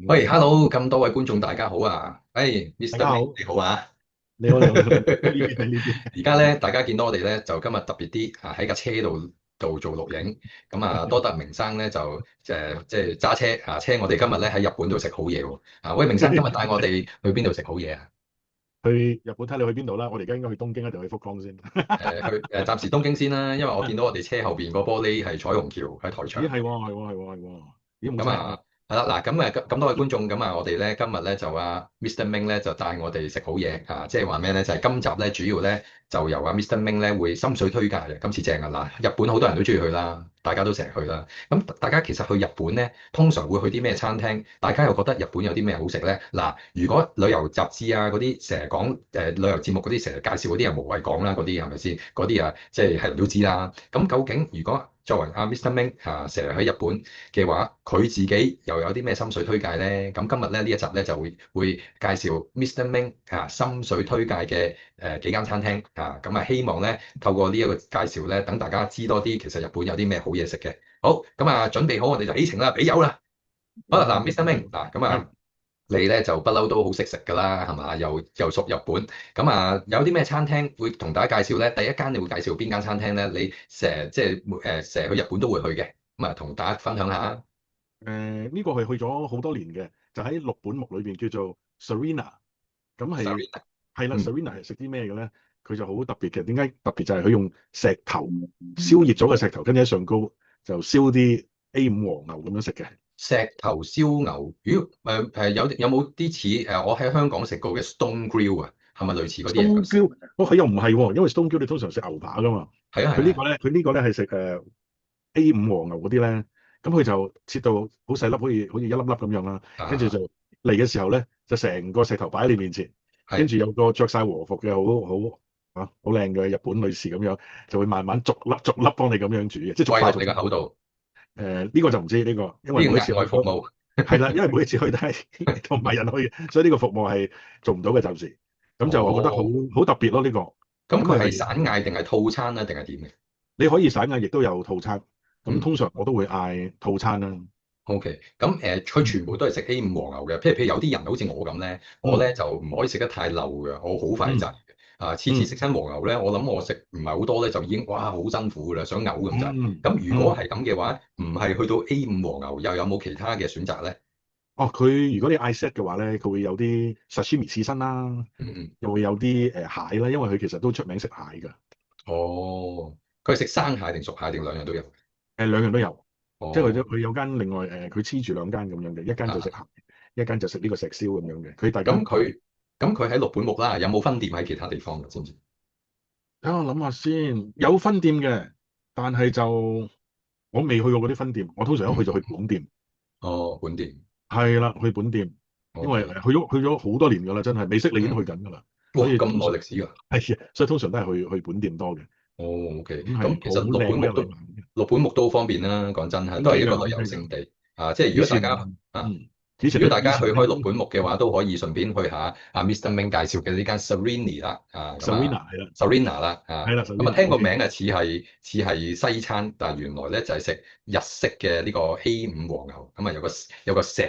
喂，Hello，咁多位觀眾大家好啊！大 Mr. 家 Ming 好，你好啊！你好，你好，你好，喺呢邊，喺呢邊。而家咧，大家見到我哋咧，就今日特別啲啊，喺架車度做錄影。咁啊，多得明生咧就即係揸車啊，車我哋今日咧喺日本度食好嘢喎！啊，喂，明生今日帶我哋去邊度食好嘢啊？去日本睇你去邊度啦？我哋而家應該去東京一定去福岡先？暫時東京先啦，因為我見到我哋車後邊個玻璃係彩虹橋喺台咦，牆。係喎，係喎，係喎，係喎。咦，冇錯。咁啊，係啦，嗱，咁多位觀眾，咁啊，我哋咧今日咧就Mr. Ming 咧就帶我哋食好嘢啊，即係話咩咧？就係今集咧主要咧就由Mr. Ming 咧會心水推介嘅，今次正啊！嗱，日本好多人都中意去啦，大家都成日去啦。咁大家其實去日本咧，通常會去啲咩餐廳？大家又覺得日本有啲咩好食咧？嗱，如果旅遊雜誌啊嗰啲成日講旅遊節目嗰啲成日介紹嗰啲又無謂講啦，嗰啲係咪先？嗰啲啊即係人都知啦。咁究竟如果作為Mr. Ming 成日喺日本嘅話，佢自己又有啲咩心水推介咧？咁今日咧呢一集咧就會介紹 Mr. Ming 心水推介嘅幾間餐廳咁希望咧透過呢一個介紹咧，等大家知多啲其實日本有啲咩好嘢食嘅。好，咁準備好我哋就起程啦，俾油啦！好啦，嗱，Mr. Ming 嗱，咁係。你咧就不嬲都好識食㗎啦，係嘛？又熟日本，咁有啲咩餐廳會同大家介紹咧？第一間你會介紹邊間餐廳咧？你成日去日本都會去嘅，咁同大家分享下。呢個係去咗好多年嘅，就喺六本木裏邊叫做 Serena。咁係 Sorry，係啦嗯，，Serena 係食啲咩嘅咧？佢就好特別嘅。點解特別就係佢用石頭燒熱咗嘅石頭，跟住喺上高就燒啲 A5 和牛咁樣食嘅。石頭燒牛，咦？有冇啲似我喺香港食過嘅 Stone Grill 啊？係咪類似嗰啲嘢 Stone 㗎？Grill，佢又唔係喎，因為 Stone Grill 你通常食牛扒噶嘛。係啊係啊係啊，佢呢個咧係食A5 和牛嗰啲咧，咁佢就切到好細粒，好似一粒粒咁樣啦。跟住就嚟嘅時候咧，就成個石頭擺喺你面前，跟係住有個着晒和服嘅好靚嘅日本女士咁樣，就會慢慢逐粒逐粒幫你咁樣煮嘅，即係逐塊逐塊。喂落你個口度，呢個就唔知呢個，因為每一呢個額次去都外服務。係啦，因為每一次去都係同埋人去，所以呢個服務係做唔到嘅暫時。咁就我覺得好哦，好特別咯呢個。咁佢係咁佢係散嗌定係套餐啊？定係點嘅？你可以散嗌，亦都有套餐。咁嗯。通常我都會嗌套餐啦。O.K. 咁佢全部都係食 A5 和牛嘅，譬如有啲人好似我咁咧，我嗯咧就唔可以食得太漏嘅，我好快滯嗯嘅。次次嗯食親和牛咧，我諗我食唔係好多咧，就已經哇好辛苦㗎啦，想嘔咁滯。嗯咁如果嗯。係咁嘅話，唔係去到 A5 和牛，又有冇其他嘅選擇咧？哦，佢如果你嗌 set 嘅話咧，佢會有啲 sashimi 刺身啦，嗯嗯，又會有啲蟹啦，因為佢其實都出名食蟹㗎。哦，佢係食生蟹定熟蟹定兩樣都有？兩樣都有，即係佢哦，佢有間另外佢黐住兩間咁樣嘅，一間就食啊，蟹，一間就食呢個石燒咁樣嘅。佢大家特別。咁佢咁佢喺六本木啦，有冇分店喺其他地方㗎？知唔知？等我諗下先，有分店嘅，但係就我未去過嗰啲分店，我通常一去就去本店。哦，本店係啦，去本店，因為，O.K. 去咗好多年㗎啦，真係未識你已經去嗯，緊㗎啦，所哇，咁以通常耐歷史㗎。係啊，所以通常都係去本店多嘅。哦，OK，咁係好咁其實靚，好有禮貌嘅。六本木都好方便啦，講真係，都係 OK 㗎一個旅遊，OK 㗎。勝地即係如以前果大家嗯，以前如果大咧，以家去開六前咧本木嘅話，都可以順便去下Mr. Ming 介紹嘅呢間 Sereni 啦，，Serena 係啦，Serena 啦，係啦咁，Serena 聽個 OK 嘅。名似係西餐，但係原來咧就係食日式嘅呢個 A5 和牛，咁有個石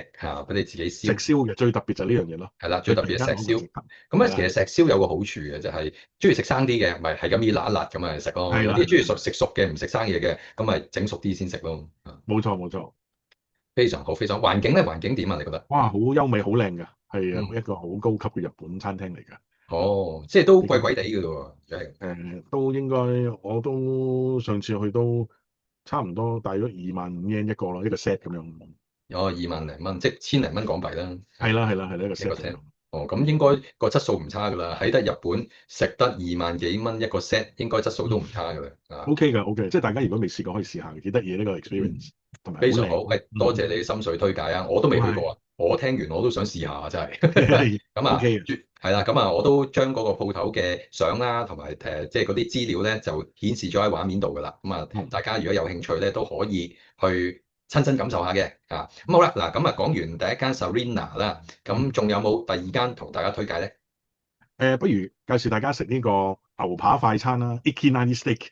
俾你自己燒。食燒嘅最特別就係呢樣嘢咯，係啦，最特佢突然間別係石燒。攞個食得。咁咧，其實係啦，石燒有個好處嘅，就係中意食生啲嘅，咪係咁依辣一辣咁咪食咯。係啦，有啲中意係啦，食熟嘅，唔食生嘢嘅，咁咪整熟啲先食咯。冇錯冇錯。非常好，非常好。環境咧，環境點啊？你覺得？哇，好優美，好靚㗎，係嗯，一個好高級嘅日本餐廳嚟㗎。哦，即係都你見貴貴地嘅咯喎，係。都應該，我都上次去都差唔多大約2萬5 yen 一個咯，一個 set 咁樣。有20,000零蚊，即係千零蚊港幣啦。係啦係啦係啦，一個 一個 set 咁 set。樣。哦，咁應該個質素唔差噶啦。喺得日本食得20,000幾蚊一個 set，應該質素都唔嗯差噶啦。，OK 㗎，OK，即係大家如果未試過可以試下嘅，幾得意呢個 嗯。experience，同埋好非常好，靚。多謝你心水推介啊！我都未去過係啊，我聽完我都想試下啊，真係。係 咁 OK 嘅。係啦，咁我都將嗰個鋪頭嘅相啦，同埋即係嗰啲資料咧，就顯示咗喺畫面度噶啦。咁嗯大家如果有興趣咧，都可以去親身感受下嘅。咁好啦，嗱，咁講完第一間 Serena 啦，咁嗯。仲有冇第二間同大家推介咧？不如介紹大家食呢個牛扒快餐啦，Ikinani Steak。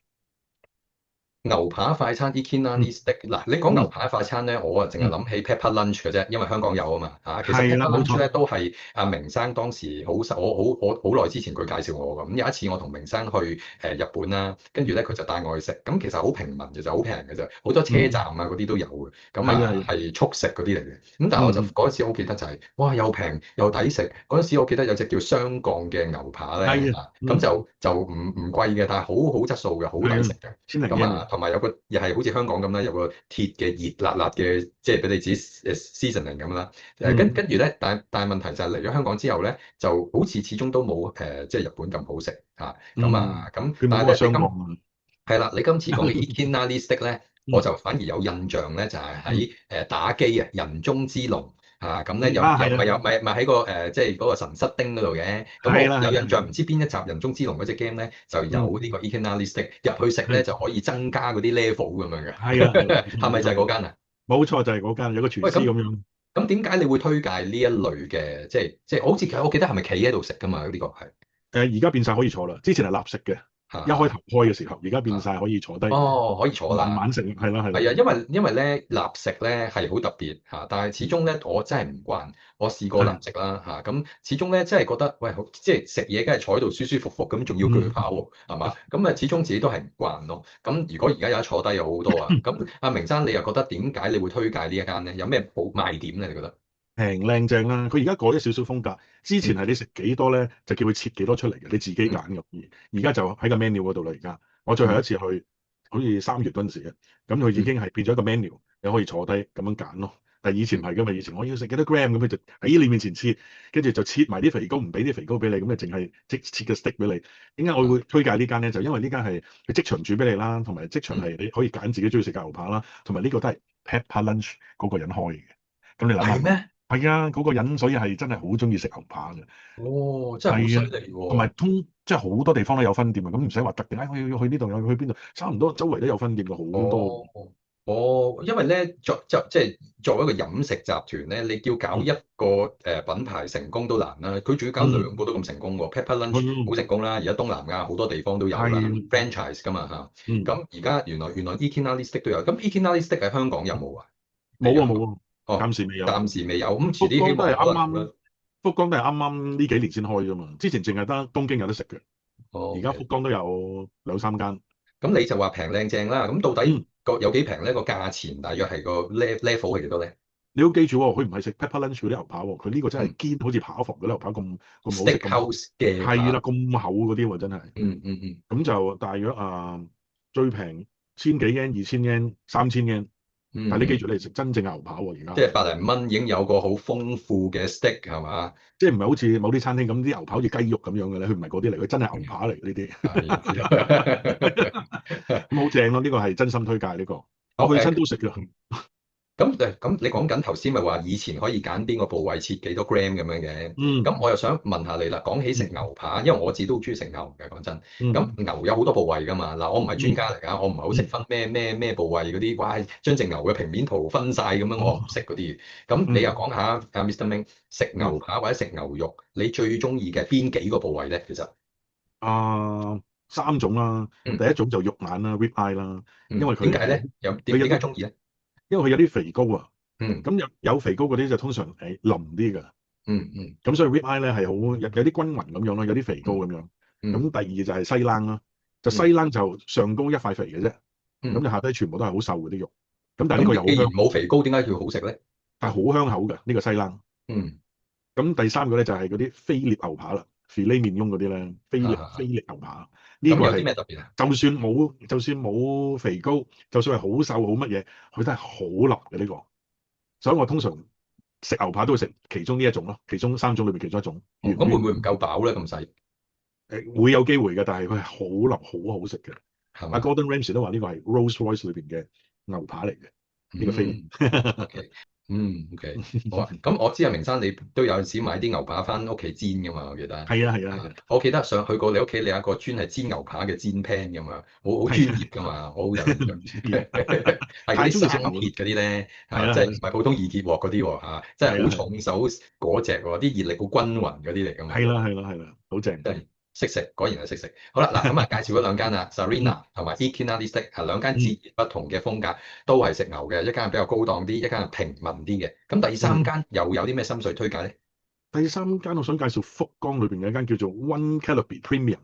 牛扒快餐 Ikinani Steak 嗱，你講牛扒快餐咧，我啊淨係諗起 Pepper Lunch 嘅啫，因為香港有啊嘛嚇。其實 係啦，Pepper 冇 Lunch 錯，咧都係阿明生當時我好耐之前佢介紹我㗎。咁有一次我同明生去日本啦，跟住咧佢就帶我去食，咁其實好平民嘅就好平嘅啫，好多車站啊嗰啲都有嘅，咁係啊，啊係速食嗰啲嚟嘅。咁但係我就嗯嗰陣時好記得就係、哇又平又抵食。嗰陣時我記得有隻叫雙鋼嘅牛扒咧，係啊，咁就唔貴嘅，但係好質素嘅，好抵係啊，食嘅。千零英嘅，同埋有個又係好似香港咁啦，有個鐵嘅熱辣辣嘅，即係俾你自己seasoning 咁啦。跟住咧，但係問題就係嚟咗香港之後咧，就好似始終都冇即係日本咁好食嚇。咁，佢冇嗰個但係咧，你今雙鋼啊，係啦，你今次講嘅 Ikinari Steak 咧，我嗯就反而有印象咧，就係嗯喺打機啊，人中之龍。咁咧係啦，咪喺個即係嗰個神室丁嗰度嘅，咁係啦，我有印象，係啦，唔知邊一集人中之龍嗰隻 game 咧就有呢個 Ikinari Steak 入去食咧係就可以增加嗰啲 level 咁樣係啦，係啦，嘅，係咪就係嗰間啊？冇錯就係嗰間有個廚喂，咁師咁樣。咁點解你會推介呢一類嘅，即係好似我記得係咪企喺度食噶嘛？呢個係而家變晒可以坐啦，之前係立食嘅，一開頭開嘅時候，而家變晒可以坐低，哦，可以坐啦。慢慢食，係啦係啦，係啊，因為咧立食咧係好特別嚇，但係始終咧我真係唔慣。我試過立係，食啦嚇，咁始終咧真係覺得喂，即係食嘢梗係坐喺度舒舒服服咁，仲要鋸扒喎，係嘛？咁啊始終自己都係唔慣咯。咁如果而家有得坐低有好多啊。咁阿明生你又覺得點解你會推介呢一間咧？有咩好賣點咧？你覺得？平靚正啦。佢而家改咗少少風格，之前嗯係你食幾多咧，就叫佢切幾多出嚟嘅，你自己揀嘅。而家就喺個 menu 嗰度啦。而家我最後一次去，好似3月嗰陣時嘅，咁佢已經係變咗一個 menu，你可以坐低咁樣揀咯。但係以前唔係噶嘛，以前我要食幾多 gram 咁，佢就喺你面前切，跟住就切埋啲肥膏，唔俾啲肥膏俾你，咁就淨係即切個 steak 俾你。點解我會推介呢間咧？就因為呢間係佢即場煮俾你啦，同埋即場係你可以揀自己中意食嘅牛扒啦，同埋呢個都係 Pepper Lunch 嗰個人開嘅。咁你諗下，係咩？係啊，嗰個人所以係真係好中意食牛扒嘅。哦，真係好犀係啊，利喎！同埋即係好多地方都有分店啊，咁唔使話特定我要去呢度，又要去邊度，差唔多周圍都有分店嘅，好多。哦因為咧即係作為一個飲食集團咧，你叫搞一個品牌成功都難啦。佢仲要搞兩個都咁成功喎。Pepper Lunch 好成功啦，而家東南亞好多地方都有啦係，，franchise 噶嘛嚇。咁而家原來 Ikinari Steak 都有，咁 Ikinari Steak 喺香港有冇啊？未有。冇啊冇啊，哦，暫時未有。暫時未有。咁遲福啲希望岡都係啱啱，可能啦。福岡都係啱啱呢幾年先開啫嘛，之前淨係得東京有得食嘅，哦而家福岡都有2、3間。咁你就話平靚正啦。咁到底嗯，有幾平咧？個價錢大約係個 level 係幾多咧？你要記住喎，佢唔係食 Pepper Lunch 嗰啲牛扒喎，佢呢個真係嗯堅，好似扒房嗰啲牛扒咁好食，咁，Steakhouse 嘅係啦，扒。咁厚嗰啲喎，真係。嗯。咁就大約最平千幾 yen、2000 yen、3000 yen。但係你記住，你係食真正嘅牛扒喎，而家即係百零蚊已經有個好豐富嘅 steak 係嘛？即係唔係好似某啲餐廳咁啲牛扒好似雞肉咁樣嘅咧？佢唔係嗰啲嚟，佢真係牛扒嚟嘅呢啲，咁好正咯！呢個係真心推介呢個，我去親都食嘅。咁你講緊頭先咪話以前可以揀邊個部位切幾多 gram 咁樣嘅？嗯咁我又想問下你啦，講起食牛扒，因為我自己都好中意食牛嘅，講真。嗯咁牛有好多部位㗎嘛，嗱我唔係專家嚟㗎，我唔係好識分咩部位嗰啲，哇將隻牛嘅平面圖分晒咁樣，我唔識嗰啲。咁你又講下阿 Mr. Ming 食牛扒或者食牛肉，你最中意嘅邊幾個部位咧？其實3種啦，第一種就肉眼啦，rib eye 啦，因為佢點解咧？點解中意咧？因為佢有啲肥膏啊。嗯咁有肥膏嗰啲就通常係腍啲㗎。嗯。咁所以 rib eye 咧係好有啲均勻咁樣咯，有啲肥膏咁樣。咁第二就係西冷啦，就西冷就上高一塊肥嘅啫，咁就下低全部都係好瘦嗰啲肉。咁但係呢個又好既然香，冇肥膏，點解叫好食咧？但係好香口嘅呢個西冷。咁第三個咧就係嗰啲菲列牛扒啦，filet mignon嗰啲咧，菲列牛扒呢個咁有啲係咩特別啊？就算冇肥膏，就算係好瘦好乜嘢，佢都係好腍嘅呢個。所以我通常食牛扒都會食其中呢一種咯，其中3種裏邊其中一種。咁會唔會唔夠飽咧？咁細會有機會嘅，但係佢係好腍好好食嘅。係嘛？阿 Gordon Ramsay 都話呢個係 Rolls Royce 裏邊嘅牛扒嚟嘅，呢個菲。 OK，好啊。咁我知阿明生你都有陣時買啲牛扒翻屋企煎噶嘛？我記得。係啊。我記得上去過你屋企，你有一個專係煎牛扒嘅煎 pan 噶嘛，好專業噶嘛，我好有印象。係嗰啲生鐵嗰啲咧，即係唔係普通二鐵鑊嗰啲喎嚇，即係好重手嗰隻喎，啲熱力好均勻嗰啲嚟噶嘛。係啦，好正。真係識食，果然係識食。好啦，嗱咁啊，介紹咗兩間啦，Sarina 同埋 Equina Steak 係兩間截然不同嘅風格，都係食牛嘅，一間係比較高檔啲，一間係平民啲嘅。咁第三間又有啲咩心水推介咧？第三間我想介紹福岡裏邊嘅一間叫做 One Calorie Premium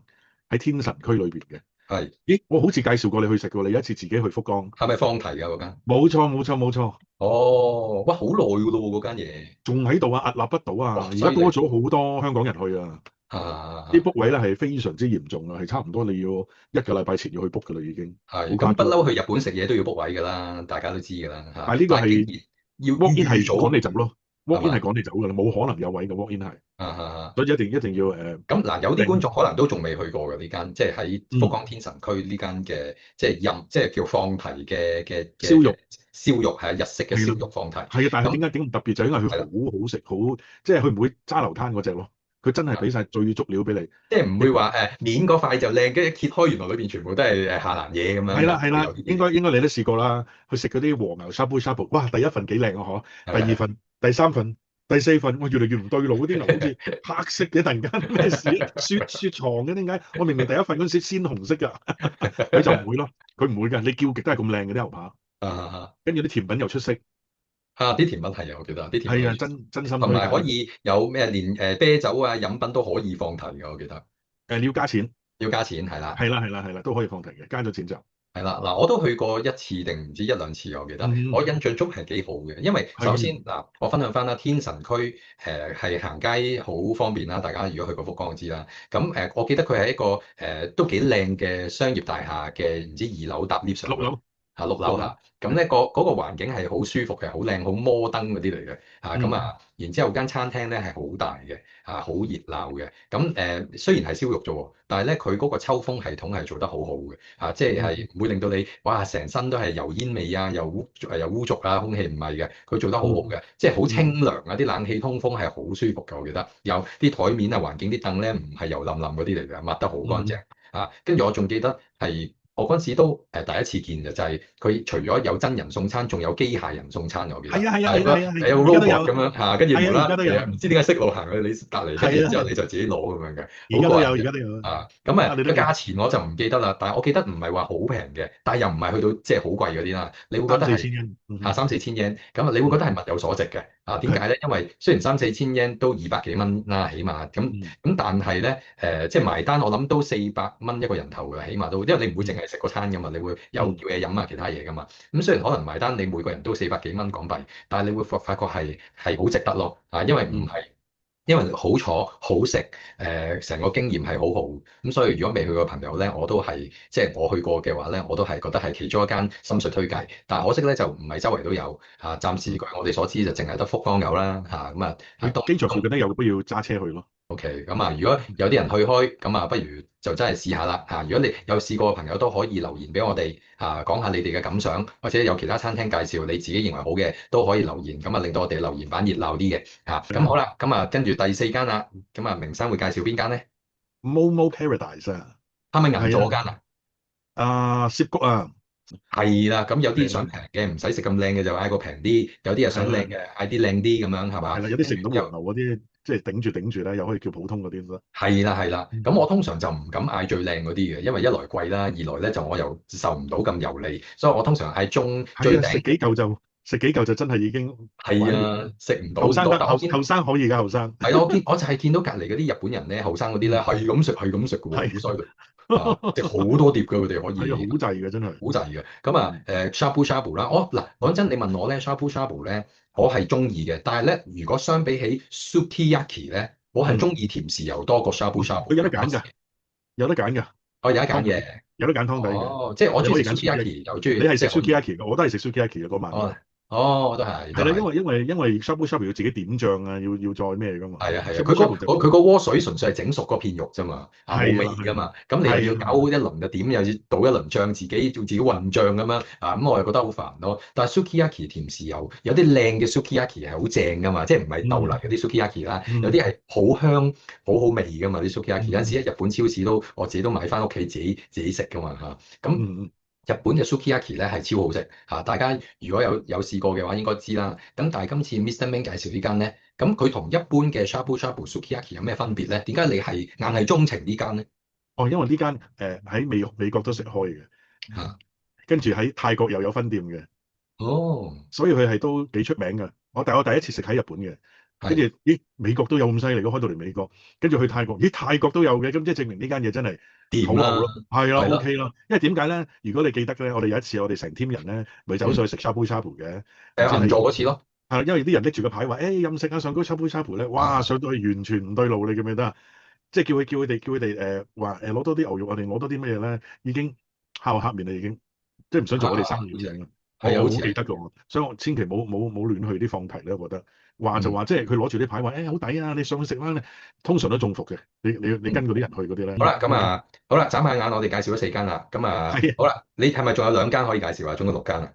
喺天神區裏邊嘅。係咦，我好似介紹過你去食過，你有一次自己去福岡。係咪放題㗎嗰間？冇錯冇錯冇錯，哦，哇，好耐㗎咯喎，嗰間嘢。仲喺度啊，屹立不倒啊！哇，而家犀利多咗好多香港人去啊，啲 book 位咧係非常之嚴重啊，係差唔多你要一個禮拜前要去 book 㗎啦已經。係咁不嬲去日本食嘢都要 book 位㗎啦，大家都知㗎啦嚇。但係呢個係竟然要 walk in 係預早趕你走咯，walk in 係嘛係趕你走㗎啦，冇可能有位嘅 walk in 係，所以一定要咁嗱，有啲觀眾可能都仲未去過嘅呢間，即係喺福岡天神區呢間嘅，即係叫放題嘅燒肉係日式嘅燒肉放題。係啊，但係點解咁特別？就因為佢好好食，好即係佢唔會揸流灘嗰只咯，佢真係俾晒最足料俾你，即係唔會話面嗰塊就靚，跟住一揭開原來裏邊全部都係下欄嘢咁樣。係啦，應該你都試過啦，去食嗰啲和牛沙煲沙煲，哇！第一份幾靚啊嗬，第二份、第三份、第四份，哇！越嚟越唔對路，嗰啲牛好似黑色嘅，突然間咩事？雪藏嘅點解？我明明第一份嗰陣時鮮紅色㗎，佢就唔會咯，佢唔會㗎，你叫極都係咁靚嘅啲牛扒，跟住啲甜品又出色。啲甜品係啊，我記得啲甜品係啊，真心同埋可以有咩連啤酒啊飲品都可以放題嘅，我記得。你要加錢，要加錢係啦。係啦，都可以放題嘅，加咗錢就係啦。嗱，我都去過一次定唔知一兩次，我記得。我印象中係幾好嘅，因為首先嗱，我分享翻啦，天神區係行街好方便啦，大家如果去過福岡就知啦。咁我記得佢係一個都幾靚嘅商業大廈嘅，唔知2樓搭 lift 上去。6樓嚇，咁咧個環境係好舒服嘅，好靚，好摩登嗰啲嚟嘅嚇，咁然之後間餐廳咧係好大嘅嚇，好熱鬧嘅。咁雖然係燒肉啫喎，但係咧佢嗰個抽風系統係做得好好嘅嚇，即係唔會令到你哇成身都係油煙味啊，又污濁啊，空氣唔係嘅，佢做得好好嘅，即係好清涼啊，啲冷氣通風係好舒服嘅，我記得有啲台面啊、環境啲凳咧唔係油淋淋嗰啲嚟嘅，抹得好乾淨嚇。跟住我仲記得係。我嗰陣時都第一次見嘅，就係佢除咗有真人送餐，仲有機械人送餐，我記得。係有 robot 咁樣嚇，跟住無啦啦，唔知點解識路行去你隔離，跟住之後你就自己攞咁樣嘅。而家都有啊。咁個價錢我就唔記得啦，但係我記得唔係話好平嘅，但係又唔係去到即係好貴嗰啲啦。你會覺得係3-4千yen，咁你會覺得係物有所值嘅。點解咧？因為雖然3-4千yen都200幾蚊啦，起碼咁，但係咧即係埋單，我諗都400蚊一個人頭嘅，起碼都，因為你唔會淨係食個餐噶嘛，你會有叫嘢飲啊，其他嘢噶嘛。咁雖然可能埋單你每個人都400幾蚊港幣，但係你會發覺係好值得咯。因為唔係。因為好坐好食，成個經驗係好好，咁所以如果未去過嘅朋友咧，我都係即係我去過嘅話咧，我都係覺得係其中一間心水推介。但係可惜咧就唔係周圍都有嚇，暫時據我哋所知就淨係得福岡有啦嚇，咁啊機場附近咧有，都要揸車去咯。OK，咁如果有啲人去開，咁不如就真係試下啦嚇。如果你有試過嘅朋友都可以留言俾我哋講下你哋嘅感想，或者有其他餐廳介紹你自己認為好嘅都可以留言，咁令到我哋留言板熱鬧啲嘅嚇。咁好啦，咁跟住第4間啦，咁明生會介紹邊間咧？Momo Paradise 啊，係咪銀座間涉谷啊，係啦。咁有啲想平嘅，唔使食咁靚嘅就嗌個平啲；有啲係想靚嘅，嗌啲靚啲咁樣係嘛？係啦，有啲食唔到和牛嗰啲，即係頂住咧，又可以叫普通嗰啲咯。係啦，咁我通常就唔敢嗌最靚嗰啲嘅，因為一來貴啦，二來咧就我又受唔到咁油膩，所以我通常嗌最頂。食幾嚿就真係已經係啊，食唔到。後生可以㗎，後生。係咯，我就係見到隔離嗰啲日本人咧，後生嗰啲咧係咁食嘅喎，好犀利。食好多碟嘅佢哋可以。係好滯嘅真係。好滯嘅。咁shabu shabu 啦，講真，你問我咧 shabu shabu 咧，我係中意嘅，但係咧如果相比起 sukiyaki 咧，我係中意甜豉油多過 shabu shabu。佢有得揀㗎，有得揀㗎。有得揀嘅，有得揀湯底嘅。即係我中意食 sukiyaki，又中意。你係食 sukiyaki 嘅，我都係食 sukiyaki 嘅嗰晚。我都係。係啦，因為 shabu shabu 要自己點醬啊，要再咩㗎嘛。係啊，佢個鍋水純粹係整熟嗰片肉啫嘛，冇味㗎嘛。咁你又要搞好一輪嘅點，又要倒一輪醬，自己混醬咁樣咁我又覺得好煩咯。但係 sukiyaki 甜豉油有啲靚嘅 sukiyaki 係好正㗎嘛，即係唔係豆泥嗰啲 sukiyaki 啦，有啲係好香好味㗎嘛啲 sukiyaki。有陣時喺日本超市我自己都買翻屋企自己食㗎嘛嚇。咁日本嘅 sukiyaki 咧係超好食嚇，大家如果有試過嘅話應該知啦。咁但係今次 Mr. Ming 介紹呢間咧，咁佢同一般嘅 shabu shabu sukiyaki 有咩分別咧？點解你係硬係鍾情呢間咧？哦，因為呢間喺美國都食開嘅，嚇，跟住喺泰國又有分店嘅，哦，所以佢係都幾出名㗎。但我第一次食喺日本嘅，跟住係咦美國都有咁犀利嘅，開到嚟美國，跟住去泰國，咦泰國都有嘅，咁即係證明呢間嘢真係好掂啦，好咯，係啦係咯，，OK 啦。因為點解咧？如果你記得咧，我哋有一次我哋成 team 人咧，咪走上去食 shabu shabu 嘅，唔知銀喺座嗰次咯，係啦，因為啲人拎住個牌話，任食啊上高 shabu shabu 咧，哇啊上到去完全唔對路，你記唔記得啊？即係叫佢哋話攞多啲牛肉，我哋攞多啲乜嘢咧，已經敲黑面啦，已經即係唔想做我哋生意好似係，咁樣啊！係啊，我好好似係，記得㗎喎，所以我千祈冇亂去啲放題咧，我覺得話就嗯話即係佢攞住啲牌話好抵啊，你上去食啦，通常都中伏嘅，你嗯，跟嗰啲人去嗰啲咧，好啦，咁啊，好啦，眨下眼我哋介紹咗4間啦，咁啊，係好啦，你係咪仲有2間可以介紹啊？總共6間啊？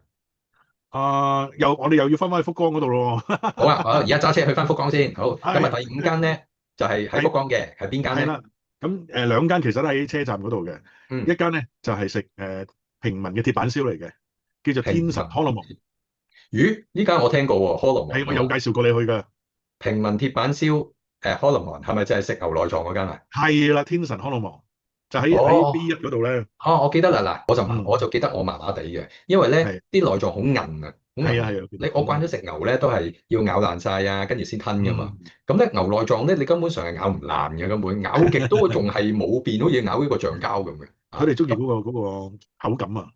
我哋又要翻返去福岡嗰度咯喎，好啊，我而家揸車去翻福岡先。好，咁啊係第5間咧就係喺福係岡嘅，係邊間咧？係啦，咁兩間其實都喺車站嗰度嘅，嗯，一間咧就係食平民嘅鐵板燒嚟嘅，叫做天神平民康樂夢。魚呢間我聽過喎，科羅係我王啊嘛。有介紹過你去㗎，平民鐵板燒，科羅王係咪真係食牛內臟嗰間啊？係啦，天神康樂網就喺 哦，B1嗰度咧，哦，我記得啦，嗱，嗯，我就記得我麻麻地嘅，因為咧係啲內臟好韌啊，好韌啊。係啊係啊，記得，我慣咗食牛咧，都係要咬爛晒啊，跟住先吞噶嘛。嗯，咁咧牛內臟咧，你根本上係咬唔爛嘅，根本咬極都仲係冇變，好似咬呢個橡膠咁嘅。啊，佢哋中意咁嗰個口感啊，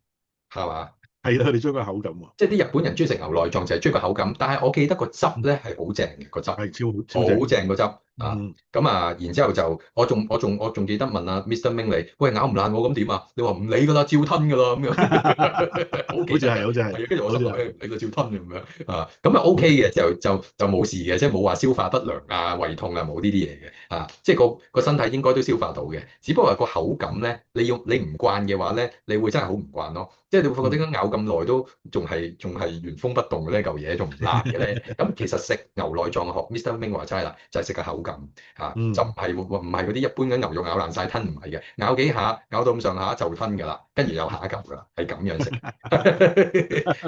係嘛？係啦，佢哋中意個口感喎，即係啲日本人中意食牛內臟就係中意個口感，但係我記得個汁咧係好正嘅個汁，係超正，好正個汁啊！嗯，咁啊，然之後就我仲記得問阿 Mr. Ming 你，喂咬唔爛我咁點啊？你話唔理㗎啦，照吞㗎啦咁樣，好記得㗎，好似係，係啊，跟住我心諗好似係，誒你個照吞咁樣啊，咁啊 OK 嘅就冇事嘅，即係冇話消化不良啊、胃痛啊冇呢啲嘢嘅啊，即係個身體應該都消化到嘅，只不過係個口感咧，你唔慣嘅話咧，你會真係好唔慣咯。即係你會發覺點解咬咁耐都仲係原封不動嘅呢嚿嘢仲唔爛嘅咧？咁其實食牛內臟學 Mr. Ming 話齋啦，就係食個口感嚇，就嗯，唔係嗰啲一般嘅牛肉咬爛晒吞唔係嘅，咬幾下咬到咁上下就吞㗎啦，跟住有下一嚿㗎啦，係咁樣食。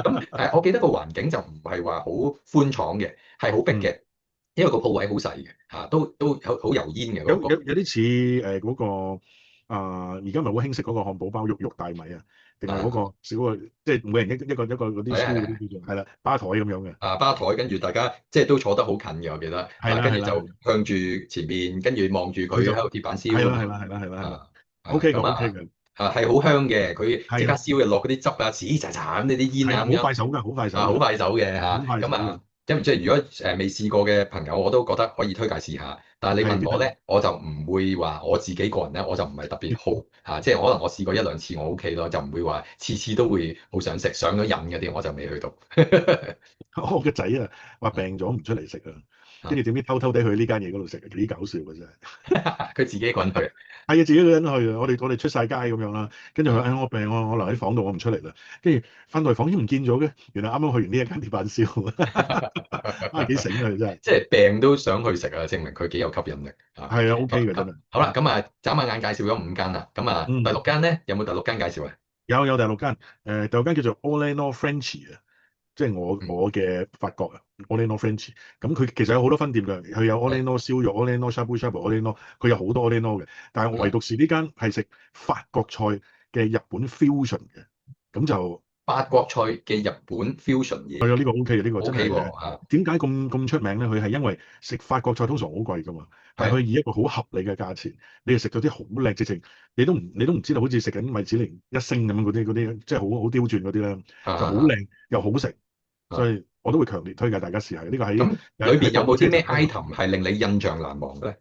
咁我記得個環境就唔係話好寬敞嘅，係好逼嗯，嘅，因為個鋪位好細嘅嚇，都好油煙嘅嗰個。有啲似嗰個而家咪好興食嗰個漢堡包肉大米啊，定係嗰個小個即係每人一個嗰啲書嗰係啊係啊。啲叫做係啦，吧台咁樣嘅，吧台，跟住大家即係都坐得好近嘅，我記得係啦跟住就係啦係啦，向住前面，跟住望住佢佢就喺度鐵板燒咁樣，係啦係啦係啦係啦係啦啊，OK 嘅咁 OK 嘅，係好香嘅，佢即刻係啊燒嘅落嗰啲汁啊，呲喳喳咁呢啲煙係啊，啊咁樣，好快手㗎，好快手好㗎，快手嘅好快手㗎，即係如果未試過嘅朋友，我都覺得可以推介試下。但係你係點樣？問我咧，我就唔會話我自己個人咧，我就唔係特別好即係可能我試過1、2次我 OK 咯，就唔會話次次都會好想食，上咗癮嗰啲我就未去到。我個仔啊話病咗唔出嚟食啊，跟住點知偷偷地去呢間嘢嗰度食，幾搞笑嘅真係。佢自己一個人去，係啊，自己一個人去啊，我哋出晒街咁樣啦，跟住佢啊我病我留喺房度，我唔出嚟啦。跟住翻到嚟房已經唔見咗嘅，原來啱啱去完呢一間鐵板燒，幾醒啊！你真係。即係病都想去食啊，證明佢幾有吸引力啊！係啊，OK 嘅真係。好啦，咁啊，眨下眼介紹咗5間啦，咁啊，第嗯，六間咧有冇第六間介紹啊？有第六間，第六間叫做 Oleno French 啊，即係嗯我嘅法國啊，Oleno French。咁佢其實有好多分店㗎，佢有 Oleno 燒肉、Oleno Shabu Shabu、Oleno，佢有好多 Oleno 嘅。但係我唯獨是呢間係食法國菜嘅日本 fusion 嘅，咁就法國菜嘅日本 fusion 嘢係啊，呢個 OK 嘅，呢個真，OK 係喎嚇，點解咁出名咧？佢係因為食法國菜通常好貴㗎嘛，但係佢係以一個好合理嘅價錢，你又食到啲好靚，直情你都唔知道好似食緊米芝蓮一星咁樣嗰啲，即係好刁鑽嗰啲咧，就好啊靚又好食，所以我都會強烈推介大家試下。呢個喺咁裏邊有喺冇啲咩車站嗰度 item 係令你印象難忘嘅咧？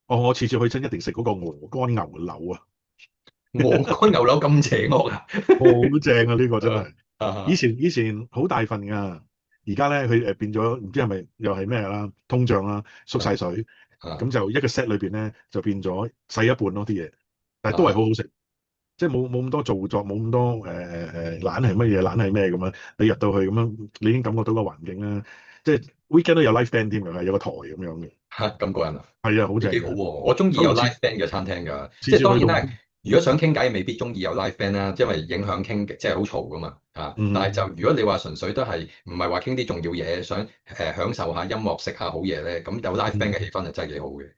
我次次去親一定食嗰個鵝肝牛柳啊，鵝肝牛柳咁邪惡啊！好正啊！呢個真係。以啊前以前好大份㗎，而家咧佢變咗，唔知係咪又係咩啦？通脹啦，縮晒水，啊咁就一個 set 裏邊咧就變咗細一半咯啲嘢，但係都係啊！好好食，即係冇咁多造作，冇咁多懶係乜嘢，懶係咩咁樣。你入到去咁樣，你已經感覺到個環境啦，即係 weekend 都有 live band 添㗎，係有個台咁樣嘅，咁過癮啊！係啊，好你幾好喎！正嘅。我中意有 咁啊，live band 嘅餐廳㗎，即次次去到係當然啦，如果想傾偈，未必中意有 live band 啦，因為影響傾即係好嘈噶嘛啊！但係就如果你話純粹都係唔係話傾啲重要嘢，想享受下音樂，食下好嘢咧，咁有 live band 嘅氣氛係真係幾好嘅，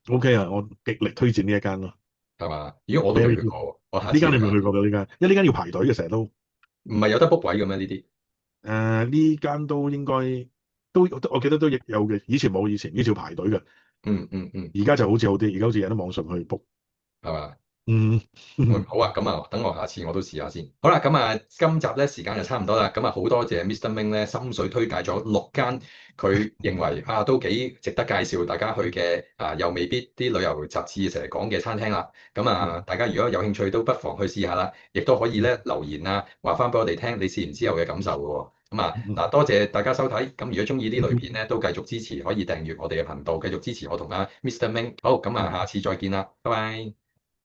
OK 啊，我極力推薦呢一間咯。係嘛？咦，我都未 Very 去 good。過，我下呢間你次去下。未去過㗎呢間，因為呢間要排隊嘅，成日都。唔係有得 book 位嘅咩？呢啲呢間都應該都我記得都亦有嘅，以前冇，以前要排隊嘅，嗯嗯嗯，而家就好似好啲，而家好似有得網上去 book。係嘛？嗯。好啊，咁啊，等我下次我都試下先。好啦，咁啊，今集咧時間就差唔多啦。咁啊，好多謝 Mr. Ming 咧心水推介咗6間佢認為啊都幾值得介紹大家去嘅啊，又未必啲旅遊雜誌成日講嘅餐廳啦。咁啊，大家如果有興趣都不妨去試下啦，亦都可以咧留言啊，話翻俾我哋聽你試完之後嘅感受嘅喎。咁啊，嗱，多謝大家收睇。咁如果中意呢類片咧，都繼續支持，可以訂閱我哋嘅頻道，繼續支持我同阿 Mr. Ming。好，咁啊，下次再見啦，拜拜。